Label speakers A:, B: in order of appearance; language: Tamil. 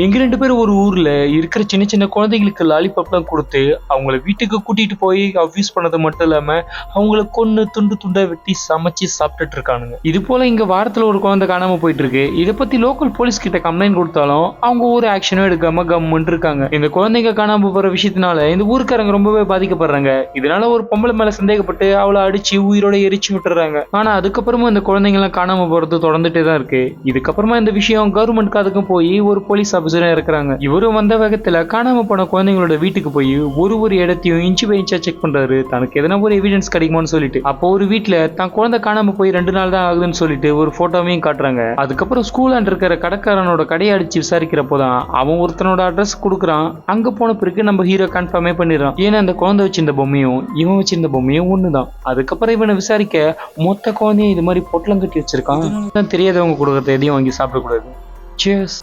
A: எங்க 2 பேரும் ஒரு ஊர்ல இருக்கிற சின்ன சின்ன குழந்தைகளுக்கு லாலிபாப்லாம் குடுத்து, அவங்கள வீட்டுக்கு கூட்டிட்டு போய் அப்யூஸ் பண்ணது மட்டும் இல்லாம, அவங்கள கொன்னு துண்டு துண்டா வெட்டி சமைச்சு சாப்பிட்டுட்டு இருக்கானுங்க. இது போல இங்க வாரத்துல ஒரு குழந்தை காணாம போயிட்டு இருக்கு. இத பத்தி லோக்கல் போலீஸ் கிட்ட கம்ப்ளைண்ட் கொடுத்தாலும், அவங்க ஒரு ஆக்ஷனும் எடுக்காம கம்முன்னு இருக்காங்க. இந்த குழந்தைங்க காணாம போற விஷயத்தினால இந்த ஊருக்காரங்க ரொம்பவே பாதிக்கப்படுறாங்க. இதனால ஒரு பொம்பளை மேல சந்தேகப்பட்டு அவளை அடிச்சு உயிரோட எரிச்சு விட்டுறாங்க. ஆனா அதுக்கப்புறமும் இந்த குழந்தைங்க எல்லாம் காணாம போறது தொடர்ந்துட்டே தான் இருக்கு. இதுக்கப்புறமா இந்த விஷயம் கவர்மெண்ட் காதுக்கும் போய் ஒரு போலீஸ் ஆபீசரா இருக்கிறாங்க. இவரும் வந்த வேகத்துல காணாம போன குழந்தைங்களோட வீட்டுக்கு போய் ஒரு இடத்தையும் இன்ச்சு பை இன்ச்சா செக் பண்றாரு. தனக்கு எதனா ஒரு எவிடன்ஸ் கிடைக்குமான்னு சொல்லிட்டு. அப்போ ஒரு வீட்டுல தான் குழந்தை காணாம போய் 2 நாள் தான் ஆகுதுன்னு சொல்லிட்டு ஒரு போட்டோவையும் காட்டுறாங்க. அதுக்கப்புறம் ஸ்கூல் இருக்கிற கடைக்காரனோட கடையை அடிச்சு விசாரிக்கிறப்போதான் அவன் ஒருத்தனோட அட்ரஸ் கொடுக்குறான். அங்க போன பிறகு நம்ம ஹீரோ கன்ஃபார்மே பண்ணிடுறான். ஏன்னா அந்த குழந்தை வச்சிருந்த பொம்மையும் இவன் வச்சிருந்த பொம்மையும் ஒண்ணுதான். அதுக்கப்புறம் இவனை விசாரிக்க மொத்த குழந்தையும் இது மாதிரி பொட்டலம் கட்டி வச்சிருக்கான். தெரியாதவங்க கொடுக்கறத எதையும் வாங்கி சாப்பிடக்கூடாது. Cheers.